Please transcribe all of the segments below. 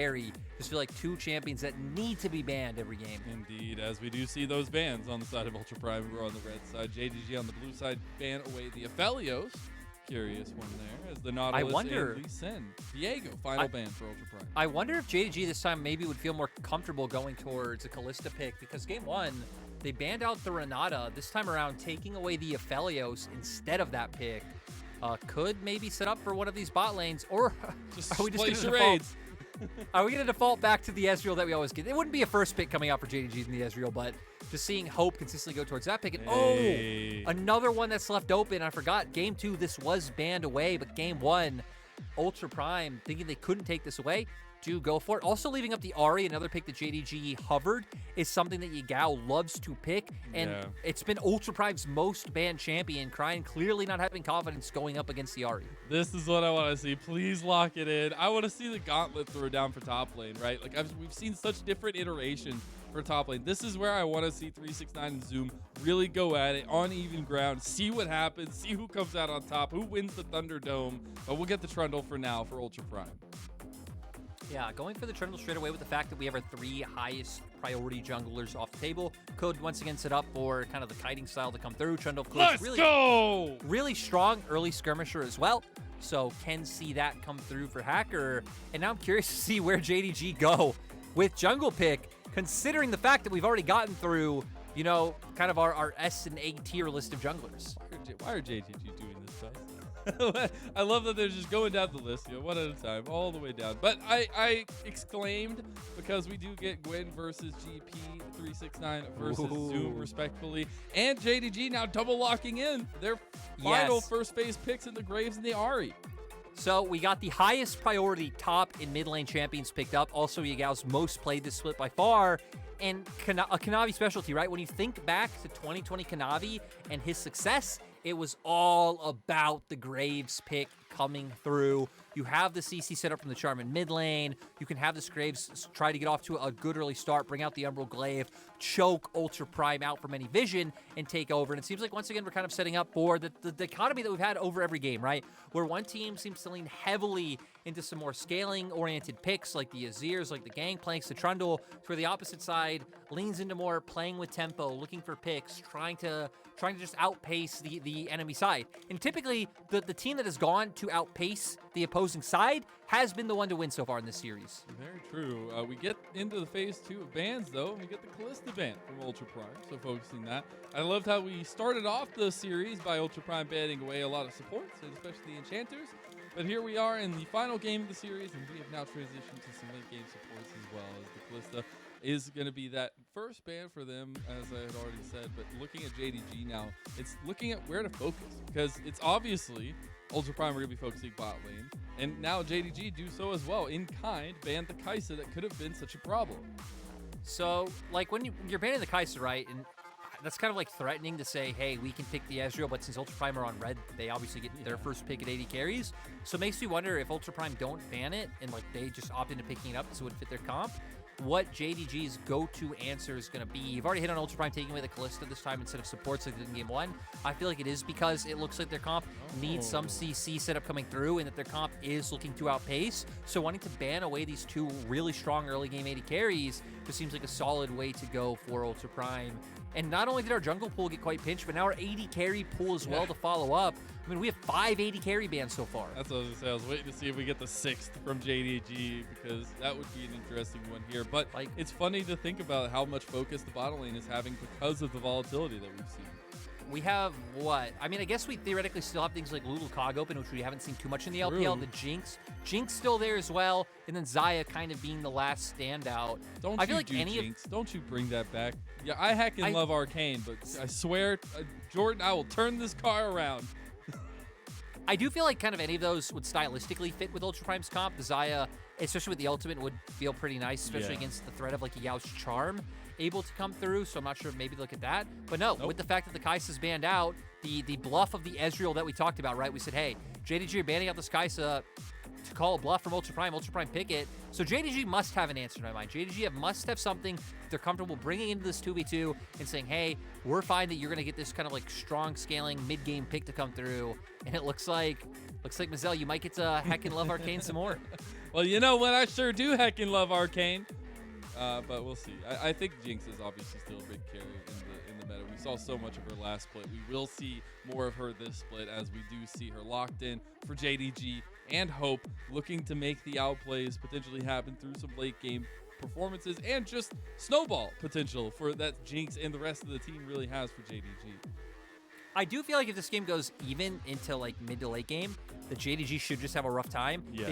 carry. Just feel like two champions that need to be banned every game. Indeed, as we do see those bans on the side of Ultra Prime. We're on the red side. JDG on the blue side ban away the Aphelios. Curious one there as the Nautilus and Lee Sin. Diego, final ban for Ultra Prime. I wonder if JDG this time maybe would feel more comfortable going towards a Kalista pick, because game one, they banned out the Renata. This time around, taking away the Aphelios instead of that pick could maybe set up for one of these bot lanes, or Just are we just going to default? Are we going to default back to the Ezreal that we always get? It wouldn't be a first pick coming out for JDG in the Ezreal, but just seeing Hope consistently go towards that pick. And another one that's left open. I forgot. Game 2, this was banned away, but game 1, Ultra Prime, thinking they couldn't take this away, do go for it. Also leaving up the Ahri, another pick that JDG hovered, is something that Yagao loves to pick. And it's been Ultra Prime's most banned champion. Crying clearly not having confidence going up against the Ahri. This is what I want to see. Please lock it in. I want to see the gauntlet throw down for top lane, right? Like we've seen such different iterations for top lane. This is where I want to see 369 and Zoom really go at it on even ground, see what happens, see who comes out on top, who wins the Thunderdome. But we'll get the Trundle for now for Ultra Prime. Yeah, going for the Trundle straight away with the fact that we have our 3 highest priority junglers off the table could once again set up for kind of the kiting style to come through. Trundle, of course, really strong early skirmisher as well. So can see that come through for Hacker. And now I'm curious to see where JDG go with jungle pick, considering the fact that we've already gotten through, you know, kind of our S and A tier list of junglers. Why are JDG doing this to us? I love that they're just going down the list, you know, one at a time, all the way down. But I exclaimed because we do get Gwen versus GP, 369 versus Zoom, respectfully. And JDG now double locking in their final first phase picks in the Graves and the Ahri. So we got the highest priority top and mid lane champions picked up. Also, Yagao's most played this split by far. And a Kanavi specialty, right? When you think back to 2020 Kanavi and his success, it was all about the Graves pick coming through. You have the CC set up from the Charmin mid lane. You can have this Graves try to get off to a good early start, bring out the Emerald Glaive, choke Ultra Prime out from any vision, and take over. And it seems like, once again, we're kind of setting up for the dichotomy that we've had over every game, right? Where one team seems to lean heavily into some more scaling-oriented picks, like the Azirs, like the Gangplanks, the Trundle, to where the opposite side leans into more playing with tempo, looking for picks, trying to just outpace the enemy side. And typically, the team that has gone to outpace the opposing side has been the one to win so far in this series. Very true. We get into the phase 2 of bans, though, and we get the Kalista ban from Ultra Prime, so focusing that. I loved how we started off the series by Ultra Prime banning away a lot of supports, especially the Enchanters. But here we are in the final game of the series, and we have now transitioned to some late game supports as well, as the Kalista is going to be that first ban for them, as I had already said. But looking at JDG now, it's looking at where to focus, because it's obviously Ultra Prime are going to be focusing bot lane, and now JDG do so as well. In kind, banned the Kai'Sa that could have been such a problem. So, like, when you're banning the Kai'Sa, right, and that's kind of like threatening to say, hey, we can pick the Ezreal, but since Ultra Prime are on red, they obviously get their first pick at 80 carries. So it makes me wonder if Ultra Prime don't ban it and like they just opt into picking it up so it would fit their comp, what JDG's go-to answer is going to be. You've already hit on Ultra Prime taking away the Kalista this time instead of supports like they did in game 1. I feel like it is because it looks like their comp needs some CC setup coming through and that their comp is looking to outpace. So wanting to ban away these 2 really strong early game 80 carries just seems like a solid way to go for Ultra Prime. And not only did our jungle pool get quite pinched, but now our 80 carry pool as well to follow up. I mean, we have 5 80 carry bans so far. That's what I was going to say. I was waiting to see if we get the 6th from JDG, because that would be an interesting one here. But like, it's funny to think about how much focus the bottom lane is having because of the volatility that we've seen. We have what? I mean, I guess we theoretically still have things like Lulukog open, which we haven't seen too much in the LPL. The Jinx still there as well, and then Xayah kind of being the last standout. I feel like Jinx. Don't you bring that back? Yeah, I heckin' love Arcane, but I swear, Jordan, I will turn this car around. I do feel like kind of any of those would stylistically fit with Ultra Prime's comp. The Xayah, especially with the ultimate, would feel pretty nice, especially against the threat of like a Yao's Charm able to come through. So I'm not sure, maybe look at that. But no, with the fact that the Kai'Sa's banned out, the bluff of the Ezreal that we talked about, right? We said, hey, JDG are banning out this Kai'Sa to call a bluff from Ultra Prime pick it. So JDG must have an answer in my mind. JDG must have something they're comfortable bringing into this 2v2 and saying, hey, we're fine that you're going to get this kind of like strong scaling mid-game pick to come through. And it looks like Mazel, you might get to heckin' love Arcane some more. Well, you know what? I sure do heckin' love Arcane. But we'll see. I think Jinx is obviously still a big carry in the meta. We saw so much of her last split. We will see more of her this split as we do see her locked in for JDG and Hope, looking to make the outplays potentially happen through some late game performances and just snowball potential for that Jinx and the rest of the team really has for JDG. I do feel like if this game goes even into like mid to late game, the JDG should just have a rough time. Yeah.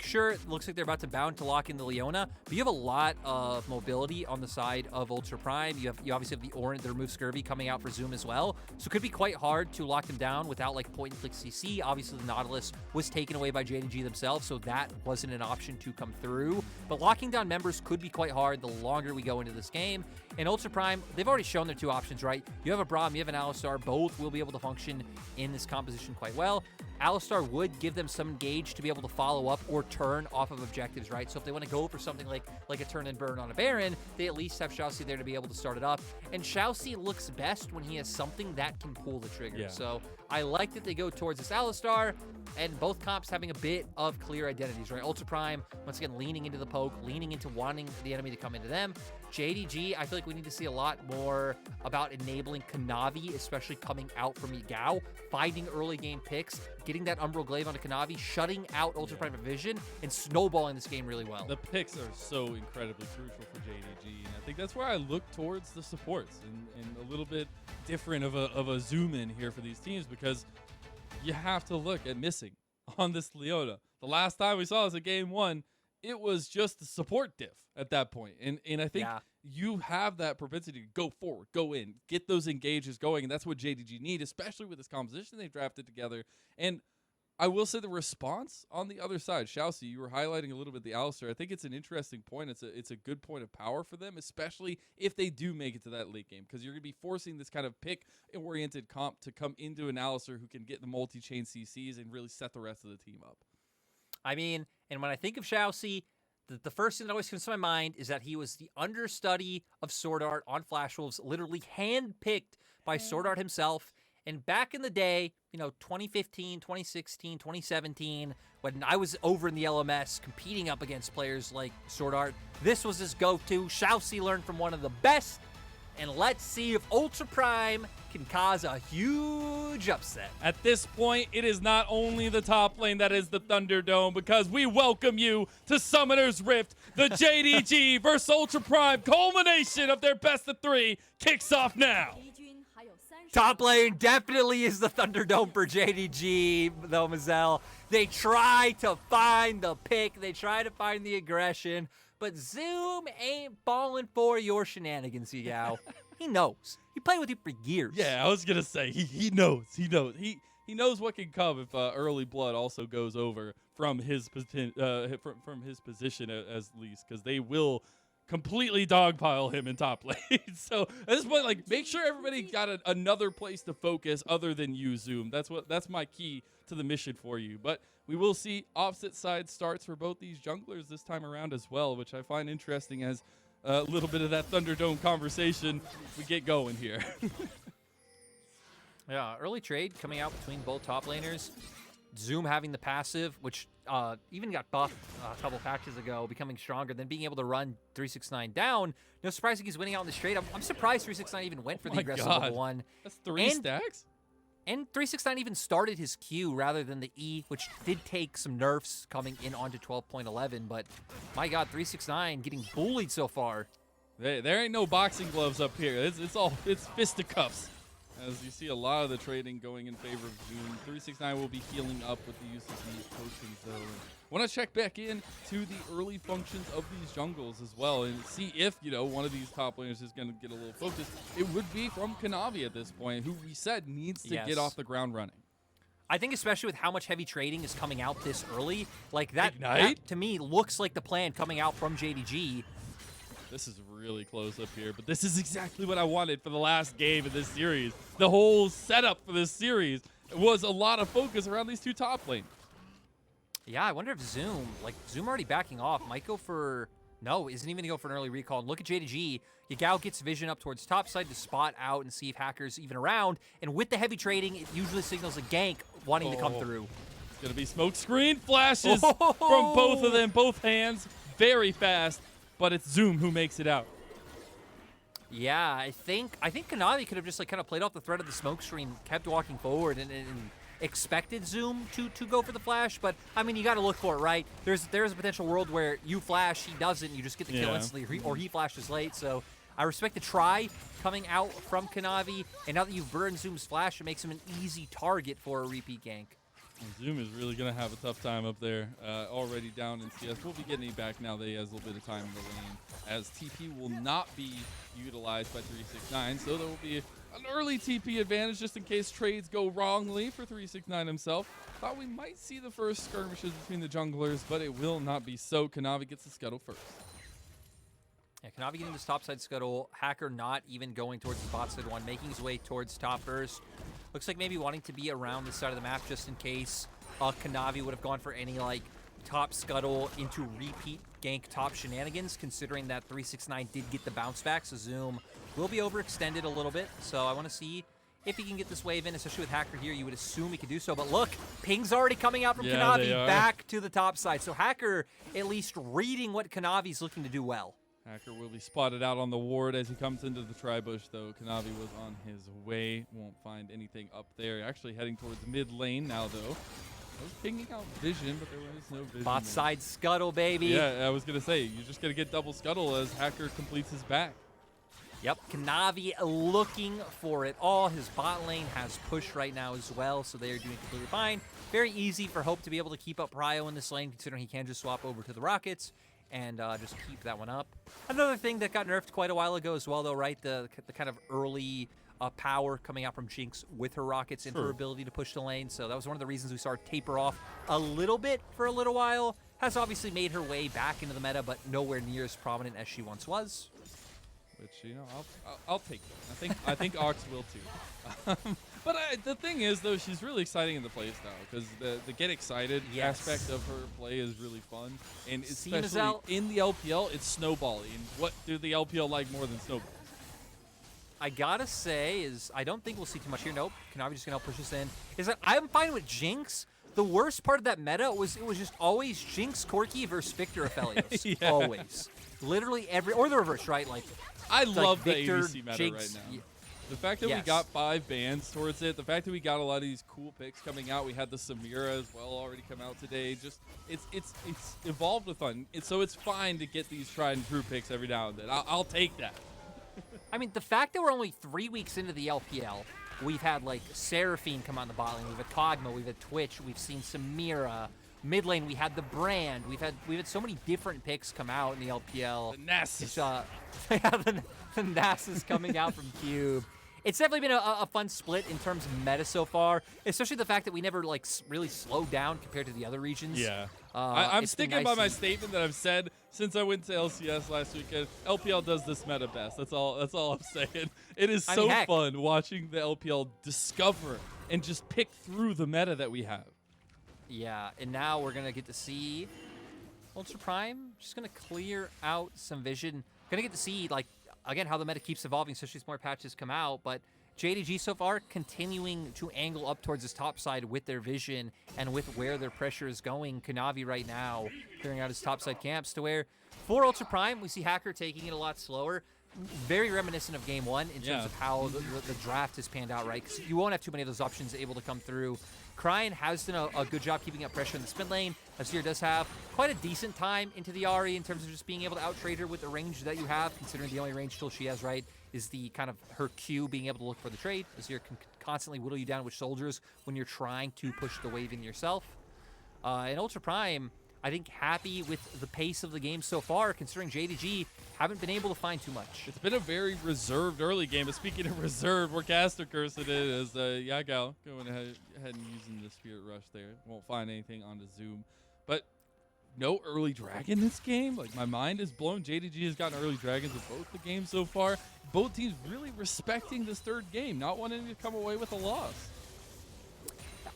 Sure, it looks like they're about to bound to lock in the Leona, but you have a lot of mobility on the side of Ultra Prime. You obviously have the Orange, the remove Scurvy coming out for Zoom as well, so it could be quite hard to lock them down without like point and click CC. Obviously, the Nautilus was taken away by JDG themselves, so that wasn't an option to come through. But locking down members could be quite hard the longer we go into this game. And Ultra Prime, they've already shown their two options, right? You have a Braum, you have an Alistar. Both will be able to function in this composition quite well. Alistar would give them some engage to be able to follow up or turn off of objectives, right? So if they want to go for something like a turn and burn on a Baron, they at least have Xiaoxi there to be able to start it up. And Xiaoxi looks best when he has something that can pull the trigger. Yeah. So I like that they go towards this Alistar, and both comps having a bit of clear identities, right? Ultra Prime, once again, leaning into the poke, leaning into wanting the enemy to come into them. JDG, I feel like we need to see a lot more about enabling Kanavi, especially coming out from Yagao, finding early game picks, getting that Umbral Glaive onto Kanavi, shutting out Ultra Prime Vision, and snowballing this game really well. The picks are so incredibly crucial for JDG, and I think that's where I look towards the supports and a little bit different of a zoom in here for these teams, because you have to look at missing on this Leona. The last time we saw this at game 1, it was just the support diff at that point. And I think you have that propensity to go forward, go in, get those engages going. And that's what JDG need, especially with this composition they've drafted together. And I will say the response on the other side, Xiaoxi, you were highlighting a little bit the Alistar. I think it's an interesting point. It's a good point of power for them, especially if they do make it to that late game, because you're going to be forcing this kind of pick-oriented comp to come into an Alistar who can get the multi-chain CCs and really set the rest of the team up. I mean, and when I think of Xiaoxi, the first thing that always comes to my mind is that he was the understudy of Sword Art on Flash Wolves, literally handpicked by Sword Art himself. And back in the day, 2015, 2016, 2017, when I was over in the LMS competing up against players like Sword Art, this was his go-to. Xiaoxi learned from one of the best. And let's see if Ultra Prime can cause a huge upset. At this point, it is not only the top lane that is the Thunderdome, because we welcome you to Summoner's Rift. The JDG versus Ultra Prime culmination of their best of 3 kicks off now. Top lane definitely is the Thunderdome for JDG, though, Mazel. They try to find the pick. They try to find the aggression. But Zoom ain't falling for your shenanigans, Yao. He knows. He played with you for years. Yeah, I was going to say, he knows. He knows. He knows what can come if early blood also goes over from his position as least, because they will completely dogpile him in top lane. So at this point, make sure everybody got another place to focus other than you, Zoom. That's my key to the mission for you. But we will see opposite side starts for both these junglers this time around as well, which I find interesting as a little bit of that Thunderdome conversation we get going here. Yeah, early trade coming out between both top laners. Zoom having the passive, which even got buffed a couple patches ago, becoming stronger, then being able to run 369 down. No surprising he's winning out in this trade. I'm surprised 369 even went for the aggressive level 1. That's 3 stacks? And 369 even started his Q rather than the E, which did take some nerfs coming in onto 12.11. But my God, 369 getting bullied so far. There ain't no boxing gloves up here. It's fisticuffs. As you see a lot of the trading going in favor of Zoom. 369 will be healing up with the use of these potions, though. Want to check back in to the early functions of these jungles as well and see if, one of these top laners is going to get a little focus. It would be from Kanavi at this point, who we said needs to get off the ground running. I think especially with how much heavy trading is coming out this early, that to me looks like the plan coming out from JDG. This is really close up here, but this is exactly what I wanted for the last game of this series. The whole setup for this series was a lot of focus around these two top lanes. Yeah, I wonder if Zoom already backing off, might go for, no, isn't even going to go for an early recall. And look at JDG. Yagao gets vision up towards top side to spot out and see if Hacker's even around. And with the heavy trading, it usually signals a gank wanting to come through. going to be smoke screen flashes from both of them, both hands, very fast, but it's Zoom who makes it out. Yeah, I think Kanavi could have just like kind of played off the threat of the smoke screen, kept walking forward, and expected Zoom to go for the flash. But I mean, you got to look for it, right? There's a potential world where you flash, he doesn't, you just get the kill instantly, or he flashes late. So I respect the try coming out from Kanavi, and now that you've burned Zoom's flash, it makes him an easy target for a repeat gank. Zoom is really going to have a tough time up there, already down in CS. We'll be getting him back now that he has a little bit of time in the lane, as TP will not be utilized by 369, so there will be an early TP advantage just in case trades go wrongly for 369 himself. Thought we might see the first skirmishes between the junglers, but it will not be so. Kanavi gets the scuttle first. Yeah, Kanavi getting this topside scuttle. Hacker not even going towards the bot side one, making his way towards top first. Looks like maybe wanting to be around this side of the map just in case Kanavi would have gone for any like top scuttle into repeat gank top shenanigans, considering that 369 did get the bounce back, so Zoom will be overextended a little bit. So I want to see if he can get this wave in, especially with Hacker here. You would assume he could do so, but look, ping's already coming out from Kanavi back to the top side. So Hacker at least reading what Kanavi's looking to do well. Hacker will be spotted out on the ward as he comes into the tri-bush, though. Kanavi was on his way. Won't find anything up there. Actually heading towards mid lane now, though. I was pinging out vision, but there was no vision. Bot side scuttle, baby. Yeah, I was going to say, you're just going to get double scuttle as Hacker completes his back. Yep, Kanavi looking for it all. His bot lane has push right now as well, so they are doing completely fine. Very easy for Hope to be able to keep up Prio in this lane, considering he can just swap over to the Rockets and just keep that one up. Another thing that got nerfed quite a while ago as well, though, right? The kind of early power coming out from Jinx with her Rockets and her ability to push the lane. So that was one of the reasons we saw her taper off a little bit for a little while. Has obviously made her way back into the meta, but nowhere near as prominent as she once was. Which, you know, I'll take that. I think Ox will too. But the thing is, though, she's really exciting in the playstyle because the get excited aspect of her play is really fun, and especially in the LPL, it's snowballing. And what do the LPL like more than snowball? I gotta say is I don't think we'll see too much here. Nope, Kanavi just gonna help push us in. Is that I'm fine with Jinx. The worst part of that meta was it was just always Jinx, Corki versus Victor Aphelios. Always, literally or the reverse, right? Like. I love the Victor, ADC meta Jinx, right now. The fact that we got 5 bans towards it, the fact that we got a lot of these cool picks coming out, we had the Samira as well already come out today. Just it's evolved with fun. So it's fine to get these tried and true picks every now and then. I'll take that. I mean, the fact that we're only 3 weeks into the LPL, we've had like Seraphine come on the bot lane, we've had Kog'Maw, we've had Twitch, we've seen Samira. Mid lane, we had the Brand. We've had so many different picks come out in the LPL. The Nasus. The Nasus coming out from Cube. It's definitely been a fun split in terms of meta so far, especially the fact that we never like really slowed down compared to the other regions. Yeah, I'm sticking by my statement that I've said since I went to LCS last weekend. LPL does this meta best. That's all I'm saying. It is so fun watching the LPL discover and just pick through the meta that we have. Yeah, and now we're going to get to see Ultra Prime just going to clear out some vision. Going to get to see, like, again, how the meta keeps evolving, especially as more patches come out. But JDG so far continuing to angle up towards this top side with their vision and with where their pressure is going. Kanavi right now clearing out his top side camps to where for Ultra Prime, we see Hacker taking it a lot slower. Very reminiscent of Game 1 in terms of how the draft has panned out, right? Because you won't have too many of those options able to come through. Cryan has done a good job keeping up pressure in the spin lane. Azir does have quite a decent time into the Ahri in terms of just being able to out-trade her with the range that you have, considering the only range tool she has, right, is the kind of her Q being able to look for the trade. Azir can constantly whittle you down with soldiers when you're trying to push the wave in yourself. And Ultra Prime, I think, happy with the pace of the game so far, considering JDG haven't been able to find too much. It's been a very reserved early game. But speaking of reserved, we're caster cursed it is. Yagao going ahead and using the Spirit Rush there. Won't find anything on the Zoom. But no early dragon this game. Like, my mind is blown. JDG has gotten early dragons in both the games so far. Both teams really respecting this third game, not wanting to come away with a loss.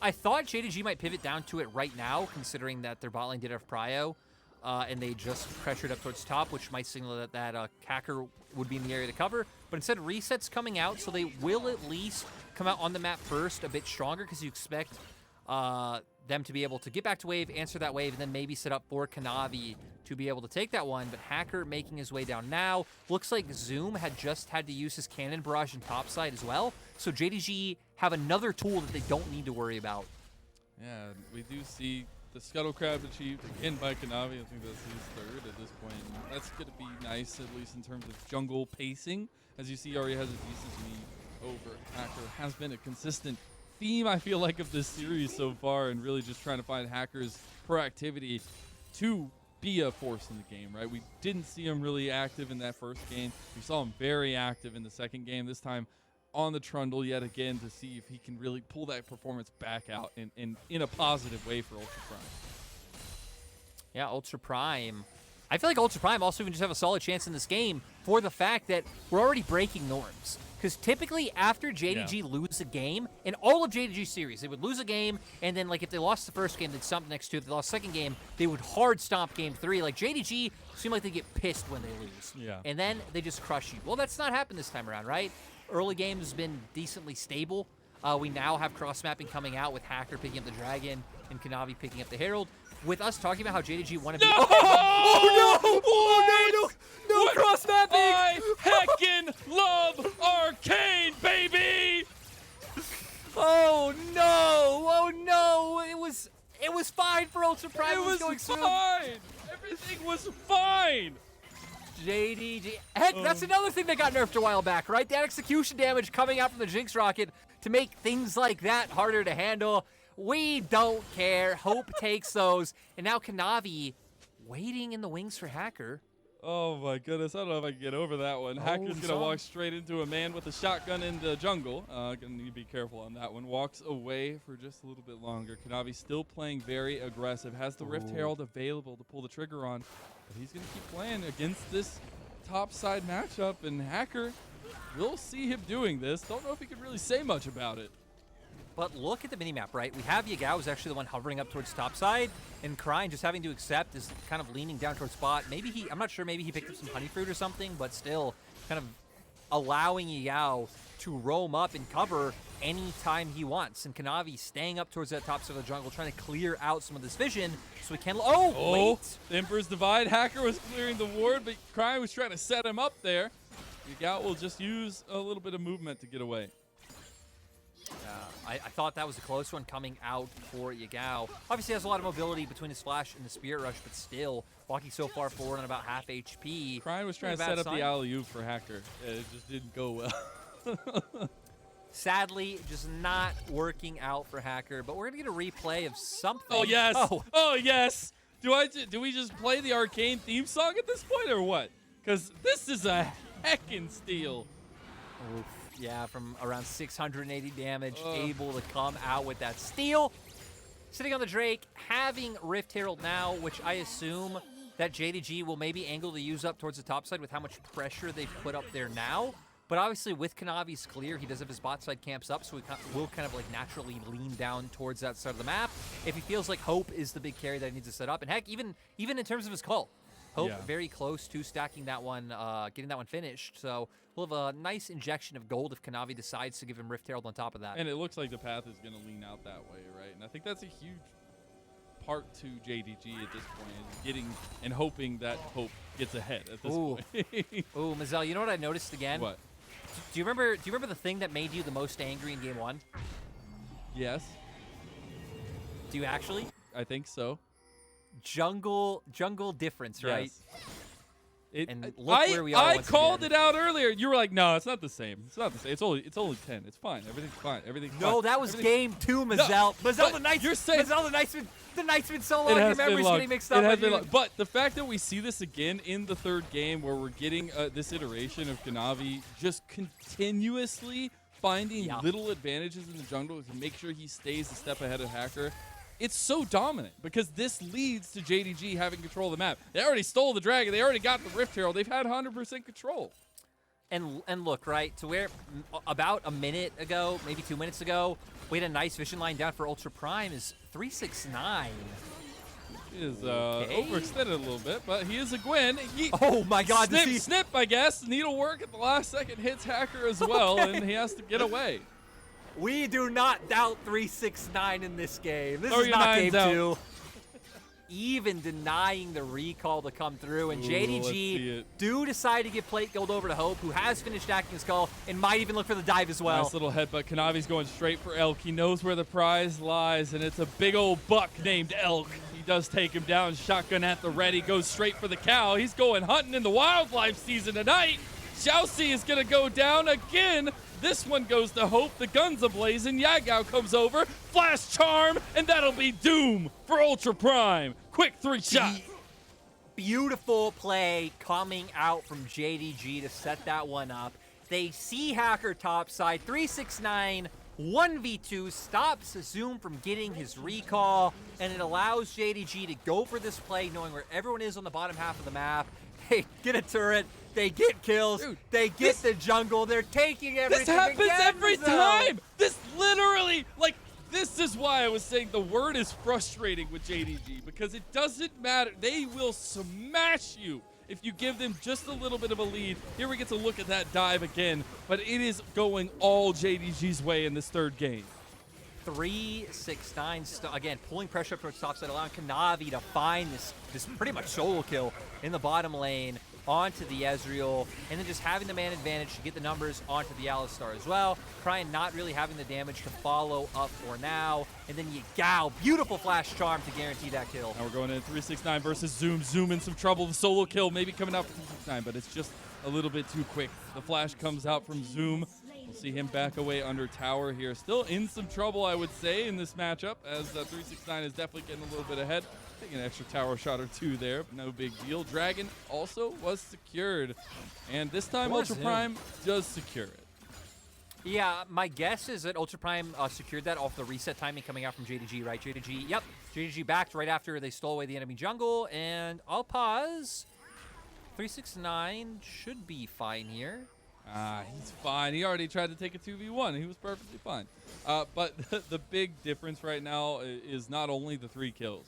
I thought JDG might pivot down to it right now, considering that their bot lane did have Prio, and they just pressured up towards top, which might signal that Hacker would be in the area to cover. But instead, Reset's coming out, so they will at least come out on the map first a bit stronger, because you expect them to be able to get back to wave, answer that wave, and then maybe set up for Kanavi to be able to take that one. But Hacker making his way down now. Looks like Zoom had just had to use his cannon barrage in topside as well. So JDG have another tool that they don't need to worry about. Yeah, we do see the Scuttle Crab achieved again by Kanavi. I think that's his third at this point. And that's going to be nice, at least in terms of jungle pacing. As you see, already has a decent lead over Hacker. Has been a consistent theme, I feel like, of this series so far, and really just trying to find Hacker's proactivity to be a force in the game, right? We didn't see him really active in that first game. We saw him very active in the second game, this time on the Trundle yet again, to see if he can really pull that performance back out in a positive way for Ultra Prime. Yeah, Ultra Prime. I feel like Ultra Prime also can just have a solid chance in this game for the fact that we're already breaking norms. Because typically after JDG lose a game, in all of JDG series, they would lose a game, and then like if they lost the first game, they'd stomp next to it. If they lost the second game, they would hard stomp game 3. Like JDG seem like they get pissed when they lose. Yeah. And then they just crush you. Well, that's not happened this time around, right? Early game has been decently stable. We now have cross-mapping coming out with Hacker picking up the Dragon and Kanavi picking up the Herald. With us talking about how JDG want to be— No! Oh no! Oh no! No cross-mapping! I heckin' love Arcane, baby! Oh no! Oh no! It was fine for Ultra Prime. It was going smooth. fine! Everything was fine! JDG. Heck, that's another thing that got nerfed a while back, right? That execution damage coming out from the Jinx Rocket to make things like that harder to handle. We don't care. Hope takes those. And now Kanavi waiting in the wings for Hacker. Oh my goodness, I don't know if I can get over that one. Hacker's going to walk straight into a man with a shotgun in the jungle. Going to need to be careful on that one. Walks away for just a little bit longer. Kanavi still playing very aggressive. Has the Rift Herald available to pull the trigger on. But he's going to keep playing against this top side matchup. And Hacker, we'll see him doing this. Don't know if he could really say much about it. But look at the minimap, right? We have Yagao who's actually the one hovering up towards top side, and Kryne just having to accept is kind of leaning down towards spot. Maybe I'm not sure, maybe he picked up some honey fruit or something, but still kind of allowing Yagao to roam up and cover anytime he wants. And Kanavi staying up towards that top side of the jungle, trying to clear out some of this vision so we can— wait! The Emperor's Divide. Hacker was clearing the ward, but Kryne was trying to set him up there. Yagao will just use a little bit of movement to get away. I thought that was a close one coming out for Yagao. Obviously has a lot of mobility between his flash and the Spirit Rush, but still walking so far forward on about half HP. Kryne was trying to set up the alley-oop for Hacker. It just didn't go well. Sadly, just not working out for Hacker, but we're going to get a replay of something. Oh, yes. Oh, yes. Do we just play the Arcane theme song at this point or what? Because this is a heckin' steal. Oof. Yeah, from around 680 damage, able to come out with that steal. Sitting on the Drake, having Rift Herald now, which I assume that JDG will maybe angle to use up towards the top side with how much pressure they've put up there now. But obviously with Kanavi's clear, he does have his bot side camps up, so he will kind of like naturally lean down towards that side of the map. If he feels like Hope is the big carry that he needs to set up, and heck, even in terms of his call, Hope very close to stacking that one, getting that one finished. So we'll have a nice injection of gold if Kanavi decides to give him Rift Herald on top of that. And it looks like the path is going to lean out that way, right? And I think that's a huge part to JDG at this point, is getting and hoping that Hope gets ahead at this point. Ooh, Mazel, you know what I noticed again? What? Do you remember the thing that made you the most angry in game 1? Yes. Do you actually? I think so. Jungle difference, right? Yes. And look where we are. I called it out earlier. You were like, "No, it's not the same. It's not the same. It's only 10. It's fine. Everything's fine. Everything's fine." No, that was game 2, Mazel. No, Mazel, the Knight's been so long. Your memory's getting mixed up. But the fact that we see this again in the third game, where we're getting this iteration of Kanavi just continuously finding little advantages in the jungle to make sure he stays a step ahead of Hacker. It's so dominant because this leads to JDG having control of the map. They already stole the Dragon. They already got the Rift Herald. They've had 100% control. And look, right, to where about a minute ago, maybe 2 minutes ago, we had a nice vision line down for Ultra Prime is 369. He is overextended a little bit, but he is a Gwen. Oh my God! Snip, I guess. Needlework at the last second hits Hacker as well, and he has to get away. We do not doubt 369 in this game. This Throw is your not nines game out. 2. Even denying the recall to come through. And Ooh, let's see JDG it. do decide to give plate gold over to Hope, who has finished stacking his skull and might even look for the dive as well. Nice little headbutt. Kanavi's going straight for Elk. He knows where the prize lies, and it's a big old buck named Elk. He does take him down. Shotgun at the ready. Goes straight for the cow. He's going hunting in the wildlife season tonight. Xiaoxi is going to go down again. This one goes to Hope. The gun's ablazing. Yagao comes over. Flash charm, and that'll be doom for Ultra Prime. Quick 3 shot. Beautiful play coming out from JDG to set that one up. They see Hacker topside. 369 1v2 stops Zoom from getting his recall, and it allows JDG to go for this play knowing where everyone is on the bottom half of the map. They get a turret, they get kills, Dude, they get the jungle, they're taking everything. This happens again, every Zoom. time. This literally, like, this is why I was saying the word is frustrating with JDG, because it doesn't matter. They will smash you if you give them just a little bit of a lead. Here we get to look at that dive again, but it is going all JDG's way in this third game. 369, again, pulling pressure up towards topside, allowing Kanavi to find this pretty much solo kill in the bottom lane onto the Ezreal, and then just having the man advantage to get the numbers onto the Alistar as well. Cryan not really having the damage to follow up for now, and then Yagao, beautiful flash charm to guarantee that kill. Now we're going into 369 versus Zoom. Zoom in some trouble. The solo kill maybe coming out for 369, but it's just a little bit too quick. The flash comes out from Zoom. We'll see him back away under tower here. Still in some trouble, I would say, in this matchup, as 369 is definitely getting a little bit ahead. Taking an extra tower shot or two there, but no big deal. Dragon also was secured, and this time Ultra Prime does secure it. Yeah, my guess is that Ultra Prime secured that off the reset timing coming out from JDG, right? JDG, yep. JDG backed right after they stole away the enemy jungle, and I'll pause. 369 should be fine here. He's fine. He already tried to take a 2v1. He was perfectly fine. But the big difference right now is not only the 3 kills,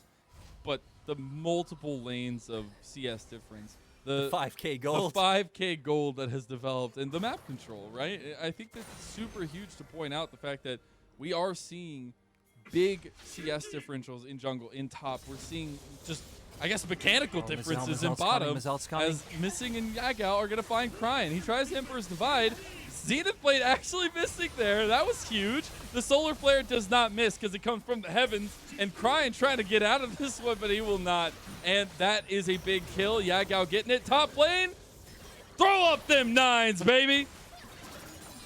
but the multiple lanes of CS difference. The 5K gold. The 5K gold that has developed, and the map control, right? I think that's super huge to point out the fact that we are seeing big CS differentials in jungle, in top. We're seeing just, I guess, mechanical differences in bottom, as Missing and Yagao are going to find Cryan. He tries Emperor's Divide. Zenith Blade actually missing there. That was huge. The Solar Flare does not miss because it comes from the heavens, and Cryan trying to get out of this one, but he will not. And that is a big kill. Yagao getting it. Top lane. Throw up them 9s, baby.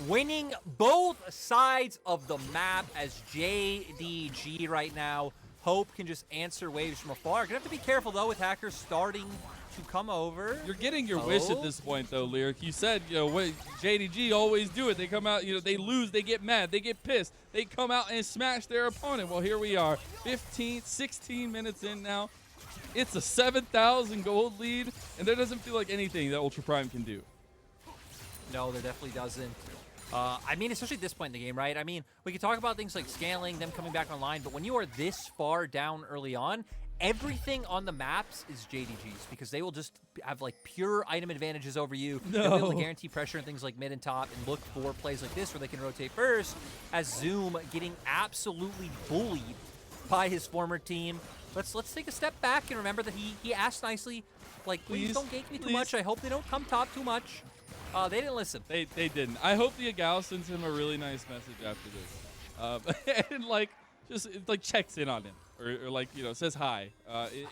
Winning both sides of the map as JDG right now. Hope can just answer waves from afar. Gonna have to be careful though with hackers starting to come over. You're getting your wish at this point though, Lyric. You said, JDG always do it. They come out, they lose, they get mad, they get pissed. They come out and smash their opponent. Well, here we are, 16 minutes in now. It's a 7,000 gold lead, and there doesn't feel like anything that Ultra Prime can do. No, there definitely doesn't. I mean, especially at this point in the game, right? I mean, we can talk about things like scaling, them coming back online, but when you are this far down early on, everything on the maps is JDG's because they will just have like pure item advantages over you. They'll be able to guarantee pressure and things like mid and top and look for plays like this where they can rotate first, as Zoom getting absolutely bullied by his former team. Let's take a step back and remember that he asked nicely, like, please don't gank me too much. I hope they don't come top too much. They didn't listen. They didn't. I hope the Yagao sends him a really nice message after this. And just checks in on him. Or says hi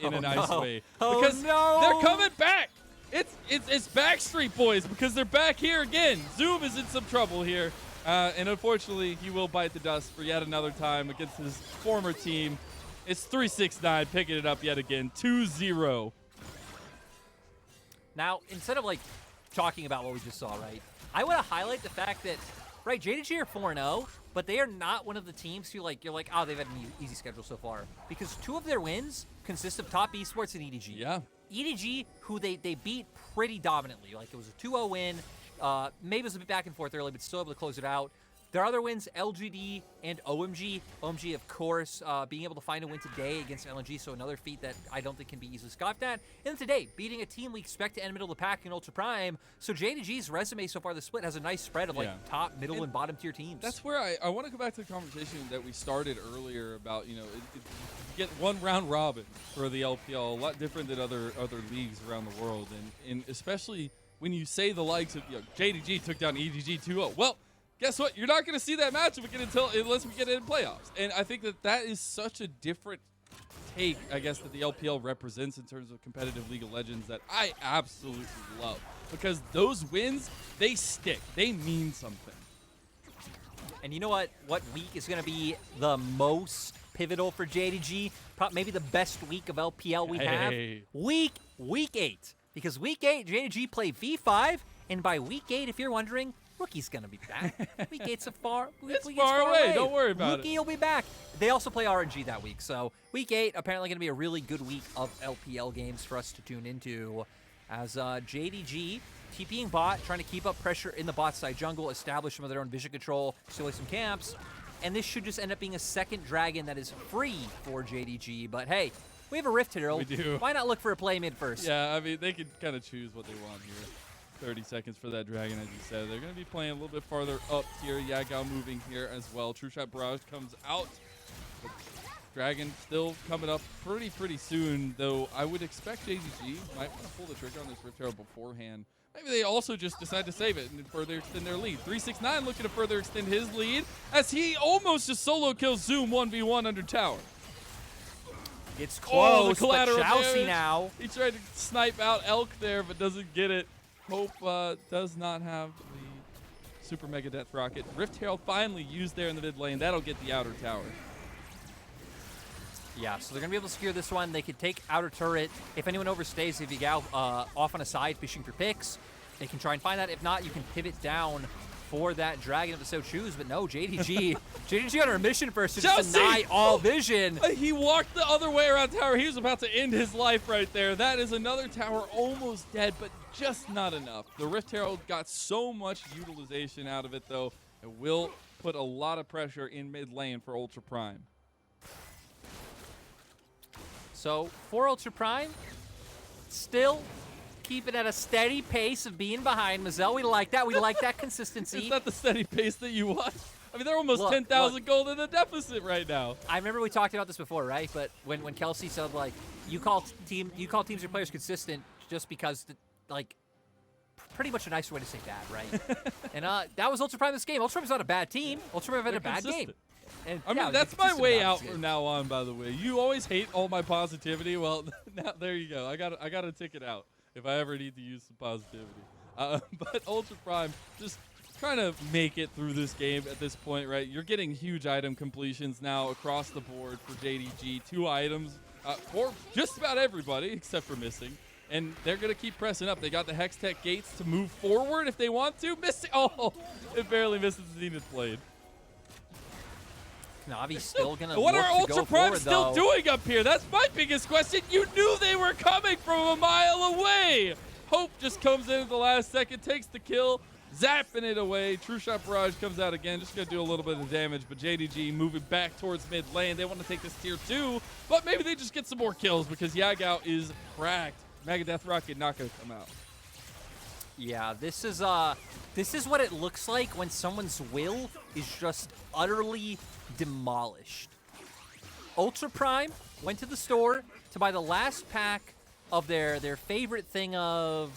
in a nice way. Because they're coming back. It's Backstreet Boys because they're back here again. Zoom is in some trouble here. And unfortunately, he will bite the dust for yet another time against his former team. It's 369 picking it up yet again. 2-0. Now, instead of talking about what we just saw, right, I want to highlight the fact that, right, JDG are 4-0, but they are not one of the teams who, you're like, oh, they've had an easy schedule so far. Because 2 of their wins consist of top esports and EDG. Yeah. EDG, who they beat pretty dominantly. It was a 2-0 win. Maybe it was a bit back and forth early, but still able to close it out. There are other wins, LGD and OMG. OMG, of course, being able to find a win today against LNG, so another feat that I don't think can be easily scoffed at. And today, beating a team we expect to end middle of the pack in Ultra Prime. So JDG's resume so far this split has a nice spread of like top, middle, and bottom tier teams. That's where I want to go back to the conversation that we started earlier about, you get one round robin for the LPL, a lot different than other leagues around the world. And especially when you say the likes of, JDG took down EDG 2-0. Well, guess what? You're not going to see that matchup again unless we get it in playoffs. And I think that is such a different take, I guess, that the LPL represents in terms of competitive League of Legends that I absolutely love. Because those wins, they stick. They mean something. And you know what? What week is going to be the most pivotal for JDG? Maybe the best week of LPL we have? Week 8. Because week 8, JDG play V5. And by week 8, if you're wondering, Rookie's going to be back. Week 8's far away. Don't worry about Rookie will be back. They also play RNG that week. So week 8, apparently going to be a really good week of LPL games for us to tune into. As JDG, TPing bot, trying to keep up pressure in the bot side jungle, establish some of their own vision control, steal some camps. And this should just end up being a second dragon that is free for JDG. But hey, we have a Rift Herald. We do. Why not look for a play mid first? Yeah, I mean, they can kind of choose what they want here. 30 seconds for that dragon, as you said. They're going to be playing a little bit farther up here. Yagao moving here as well. True Shot Barrage comes out. But dragon still coming up pretty soon, though I would expect JDG might want to pull the trigger on this Rift Herald beforehand. Maybe they also just decide to save it and further extend their lead. 369 looking to further extend his lead as he almost just solo kills Zoom 1v1 under tower. It's close, the collateral but Chelsea damage. now. He tried to snipe out Elk there, but doesn't get it. Hope does not have the Super Mega Death Rocket. Rift Herald finally used there in the mid lane. That'll get the outer tower. Yeah, so they're going to be able to secure this one. They could take outer turret. If anyone overstays, if you go off on a side fishing for picks, they can try and find that. If not, you can pivot down for that dragon if they so choose. But no, JDG. JDG on a mission first to just deny all vision. He walked the other way around tower. He was about to end his life right there. That is another tower almost dead, but just not enough. The Rift Herald got so much utilization out of it, though. It will put a lot of pressure in mid lane for Ultra Prime. So for Ultra Prime, still keep it at a steady pace of being behind Mazel. We like that. We like that consistency. Is that the steady pace that you want? I mean, they're almost 10,000 gold in the deficit right now. I remember we talked about this before, right? But when Kelsey said, like, you call teams or players consistent just because, like, pretty much a nicer way to say that, right? And that was Ultra Prime this game. Ultra Prime's not a bad team. Ultra Prime had a bad game. And, I mean, that's my way out from now on, by the way. You always hate all my positivity. Well, now there you go. I got a ticket out if I ever need to use some positivity. But Ultra Prime just trying to make it through this game at this point, right? You're getting huge item completions now across the board for JDG. 2 items for just about everybody except for missing. And they're going to keep pressing up. They got the Hextech gates to move forward if they want to. Missing. Oh, it barely misses the Zenith Blade. Navi's still going to What are Ultra Prime still doing up here? That's my biggest question. You knew they were coming from a mile away. Hope just comes in at the last second, takes the kill, zapping it away. True Shot Barrage comes out again, just going to do a little bit of damage, but JDG moving back towards mid lane. They want to take this tier 2, but maybe they just get some more kills because Yagao is cracked. Mega Death Rocket not going to come out. Yeah, this is what it looks like when someone's will is just utterly demolished. Ultra Prime went to the store to buy the last pack of their favorite thing of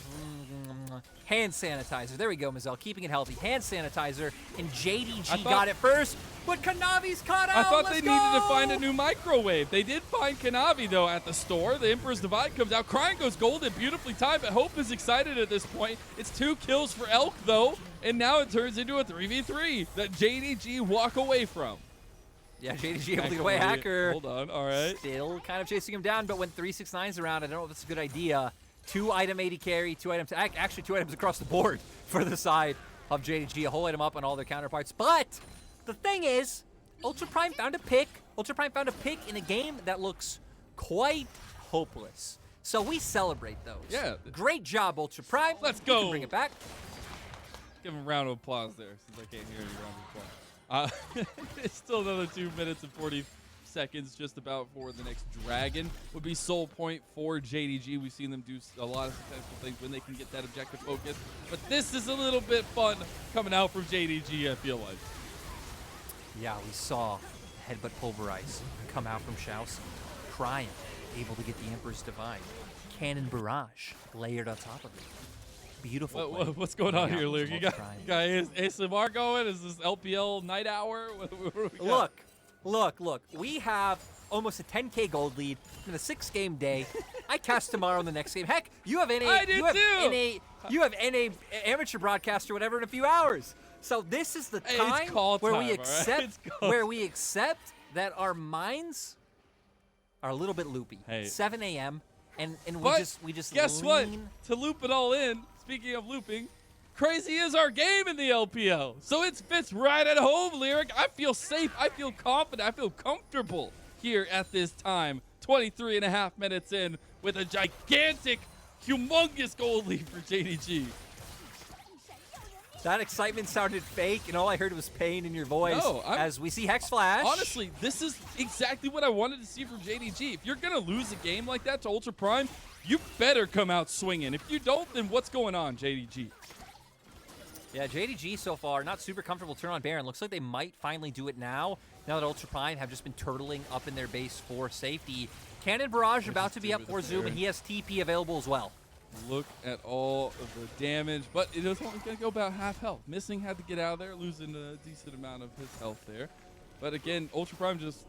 hand sanitizer. There we go, Mazel, keeping it healthy. Hand sanitizer, and JDG got it first, but Kanavi's caught out. I thought they needed to find a new microwave. They did find Kanavi, though, at the store. The Emperor's Divide comes out. Crying goes golden, beautifully timed, but Hope is excited at this point. It's 2 kills for Elk, though, and now it turns into a 3v3 that JDG walk away from. Yeah, JDG able to get away. Hacker. Hold on, all right. Still kind of chasing him down, but when 369's around, I don't know if it's a good idea. 2 item 80 carry, 2 items, actually 2 items across the board for the side of JDG, a whole item up on all their counterparts. But the thing is, Ultra Prime found a pick. Ultra Prime found a pick in a game that looks quite hopeless. So we celebrate those. Yeah. Great job, Ultra Prime. Let's go. Bring it back. Give him a round of applause there, since I can't hear any round of applause. It's still another 2 minutes and 40 seconds just about for the next dragon. Would be soul point for JDG. We've seen them do a lot of successful things when they can get that objective focus. But this is a little bit fun coming out from JDG, I feel like. Yeah, we saw Headbutt Pulverize come out from Shouse, crying, able to get the Emperor's Divide. Cannon Barrage layered on top of it. Beautiful. What's going on here, Luke? You got ASMR going? Is this LPL night hour? Look. We have almost a 10K gold lead in a 6-game day. I cast tomorrow in the next game. Heck, you have NA. You have NA amateur broadcast or whatever in a few hours. So this is the time where we accept that our minds are a little bit loopy. 7 a.m. and we just guess lean. what? To loop it all in. Speaking of looping, crazy is our game in the LPL. So it fits right at home, Lyric. I feel safe. I feel confident. I feel comfortable here at this time. 23 and a half minutes in with a gigantic, humongous gold lead for JDG. That excitement sounded fake, and all I heard was pain in your voice as we see Hex Flash. Honestly, this is exactly what I wanted to see from JDG. If you're going to lose a game like that to Ultra Prime, you better come out swinging. If you don't, then what's going on, JDG? Yeah, JDG so far, not super comfortable turn on Baron. Looks like they might finally do it now that Ultra Prime have just been turtling up in their base for safety. Cannon Barrage about to be up for Zoom, and he has TP available as well. Look at all of the damage, but it was only going to go about half health. Missing had to get out of there, losing a decent amount of his health there. But again, Ultra Prime just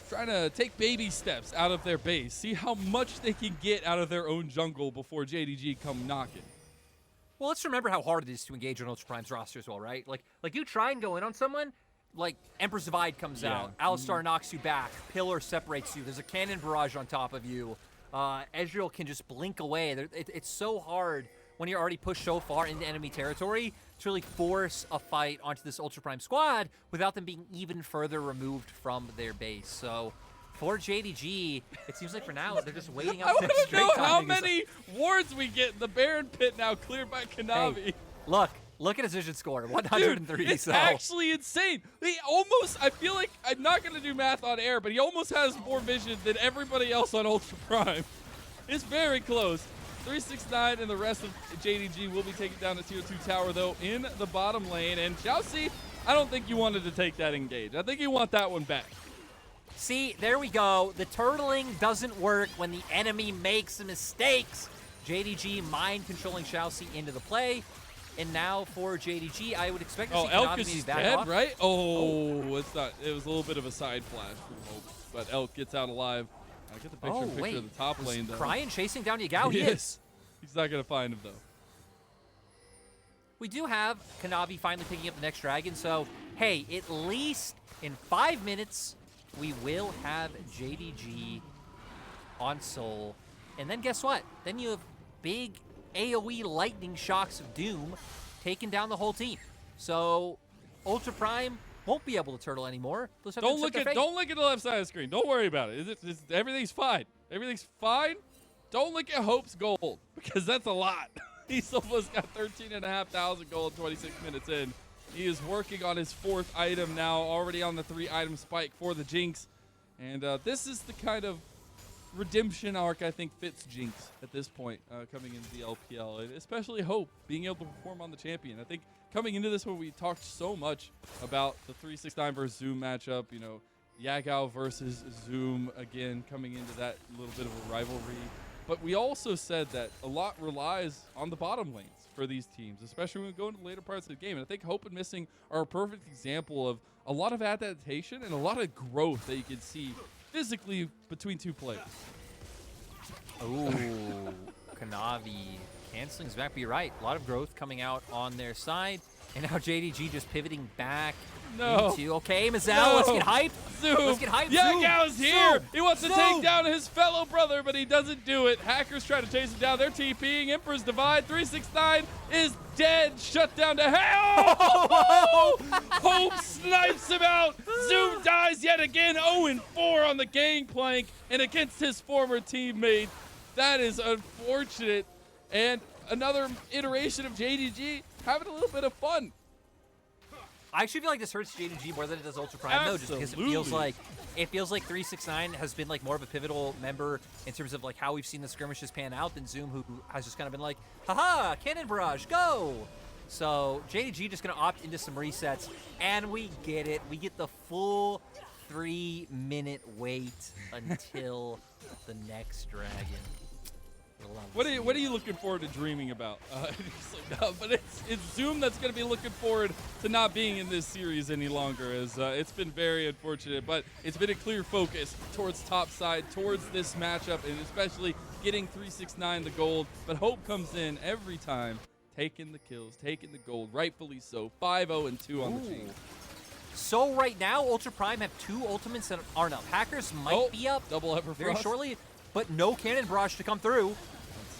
trying to take baby steps out of their base, see how much they can get out of their own jungle before JDG come knocking. Well, let's remember how hard it is to engage on Ultra Prime's roster as well, right? Like you try and go in on someone, like Emperor's Divide comes out, Alistar knocks you back, Pillar separates you, there's a Cannon Barrage on top of you. Ezreal can just blink away. It's so hard when you're already pushed so far into enemy territory to really force a fight onto this Ultra Prime squad without them being even further removed from their base. So for JDG, it seems like for now they're just waiting out their straight time. I want to know how many wards we get in the Baron pit now cleared by Kanavi. Hey, look at his vision score, 103. Dude, it's actually insane. He almost, I feel like, I'm not going to do math on air, but he almost has more vision than everybody else on Ultra Prime. It's very close. 369 and the rest of JDG will be taking down the tier 2 tower, though, in the bottom lane. And Jousey, I don't think you wanted to take that engage. I think you want that one back. See, there we go. The turtling doesn't work when the enemy makes mistakes. JDG mind controlling Jousey into the play. And now for JDG, I would expect to see Elk is maybe back dead, off. right? It's not. It was a little bit of a side flash from Hope, but Elk gets out alive. I get the picture of the top lane, though. Cryan chasing down Yagao? He is. He's not going to find him, though. We do have Kanavi finally picking up the next dragon, so, hey, at least in 5 minutes, we will have JDG on Soul. And then guess what? Then you have big AoE lightning shocks of doom taking down the whole team. So Ultra Prime won't be able to turtle anymore. Don't look at the left side of the screen. Don't worry about it. Everything's fine. Everything's fine. Don't look at Hope's gold because that's a lot. He's almost got 13,500 gold 26 minutes in. He is working on his 4th item now, already on the 3-item spike for the Jinx. And this is the kind of redemption arc I think fits Jinx at this point coming into the LPL, and especially Hope being able to perform on the champion. I think coming into this one we talked so much about the 369 versus Zoom matchup, you know, Yagao versus Zoom again coming into that little bit of a rivalry. But we also said that a lot relies on the bottom lanes for these teams, especially when we go into later parts of the game. And I think Hope and Missing are a perfect example of a lot of adaptation and a lot of growth that you can see physically between two players. Ooh, Kanavi canceling's back, but you're right. A lot of growth coming out on their side. And now JDG just pivoting back into, okay, Mazel, let's get hyped. Zoom. Let's get hyped. Yagao's here. He wants to take down his fellow brother, but he doesn't do it. Hackers try to chase him down. They're TPing. Emperor's Divide. 369 is dead. Shut down to hell. Hope snipes him out. Zoom dies yet again. 0-4 on the gangplank and against his former teammate. That is unfortunate. And another iteration of JDG having a little bit of fun. I actually feel like this hurts JDG more than it does Ultra Prime, though, just because it feels like 369 has been like more of a pivotal member in terms of like how we've seen the skirmishes pan out than Zoom, who has just kind of been like, haha, cannon barrage, go! So JDG just gonna opt into some resets, and we get it. We get the full 3-minute wait until the next dragon. What are you looking forward to dreaming about? But it's Zoom that's going to be looking forward to not being in this series any longer, as it's been very unfortunate. But it's been a clear focus towards top side, towards this matchup, and especially getting 369 the gold. But Hope comes in every time, taking the kills, taking the gold, rightfully so. 5-0-2 on the team. So right now, Ultra Prime have 2 ultimates that aren't up. Hackers might be up double Everfrost very shortly, but no cannon barrage to come through.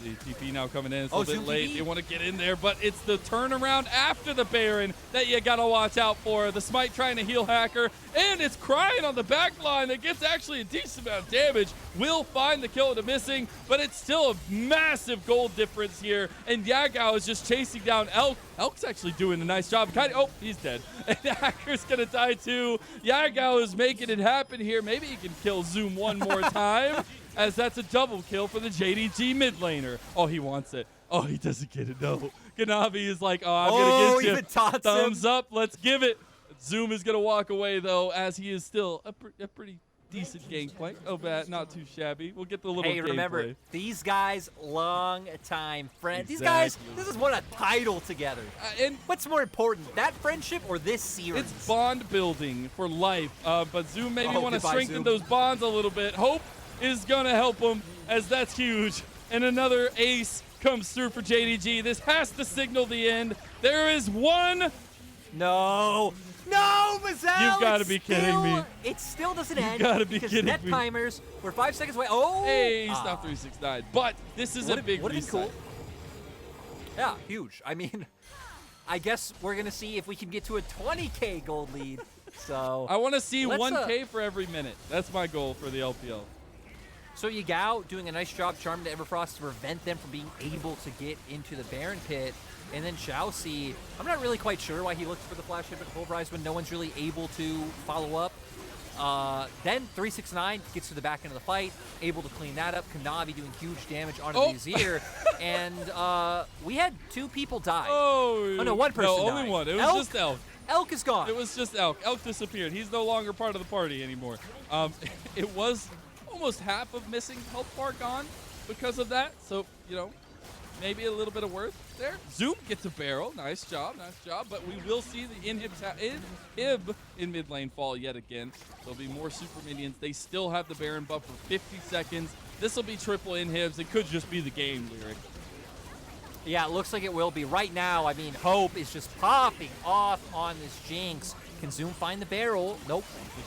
Let's see, TP now coming in. It's a little bit late. TP. They want to get in there, but it's the turnaround after the Baron that you got to watch out for. The Smite trying to heal Hacker, and it's crying on the back line. That gets actually a decent amount of damage. Will find the kill to missing, but it's still a massive gold difference here, and Yagao is just chasing down Elk. Elk's actually doing a nice job. Oh, he's dead. And Hacker's going to die too. Yagao is making it happen here. Maybe he can kill Zoom one more time, as that's a double kill for the JDG mid laner. Oh, he wants it. Oh, he doesn't get it, no. Ganavi is like, oh, I'm going to get you. Thumbs up, let's give it. Zoom is going to walk away, though, as he is still a pretty decent gangplank. Oh, bad, not too shabby. We'll get the little gameplay. Remember, these guys, long time friends. Exactly. These guys, this has won a title together. And what's more important, that friendship or this series? It's bond building for life. But Zoom maybe want to strengthen those bonds a little bit. Hope is going to help him, as that's huge. And another ace comes through for JDG. This has to signal the end. There is one. No, Mazel! You've got to be kidding me. It still doesn't end. You've got to be kidding net me. timers, we're 5 seconds away. Oh! Hey, he stopped 369. But this is a big reset. Cool. Yeah, huge. I mean, I guess we're going to see if we can get to a 20K gold lead. So I want to see 1K for every minute. That's my goal for the LPL. So Yagao doing a nice job charming to Everfrost to prevent them from being able to get into the Baron pit. And then Xiaoxi, I'm not really quite sure why he looked for the flash hit at Pulverize when no one's really able to follow up. Then 369 gets to the back end of the fight, able to clean that up. Kanavi doing huge damage onto the Azir. And we had 2 people die. Oh no, one person died. Only one. It was just Elk. Elk is gone. It was just Elk. Elk disappeared. He's no longer part of the party anymore. It was almost half of missing health bar gone because of that. So, you know, maybe a little bit of worth there. Zoom gets a barrel. Nice job. But we will see the inhib in mid lane fall yet again. There'll be more super minions. They still have the Baron buff for 50 seconds. This will be triple inhibs. It could just be the game, Lyric. Yeah, it looks like it will be. Right now, I mean, Hope is just popping off on this Jinx. Can Zoom find the barrel? Nope.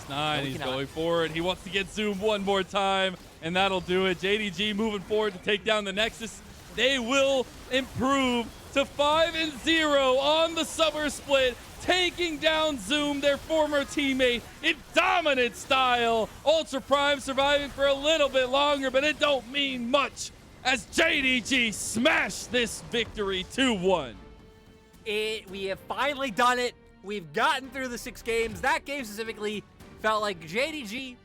6-9, he's going forward. He wants to get Zoom one more time, and that'll do it. JDG moving forward to take down the Nexus. They will improve to 5-0 on the summer split, taking down Zoom, their former teammate, in dominant style. Ultra Prime surviving for a little bit longer, but it don't mean much as JDG smashed this victory 2-1. We have finally done it. We've gotten through the 6 games. That game specifically felt like JDG, you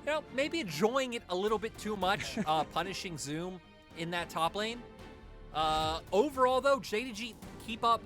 know, maybe enjoying it a little bit too much, punishing Zoom in that top lane. Overall, though, JDG keep up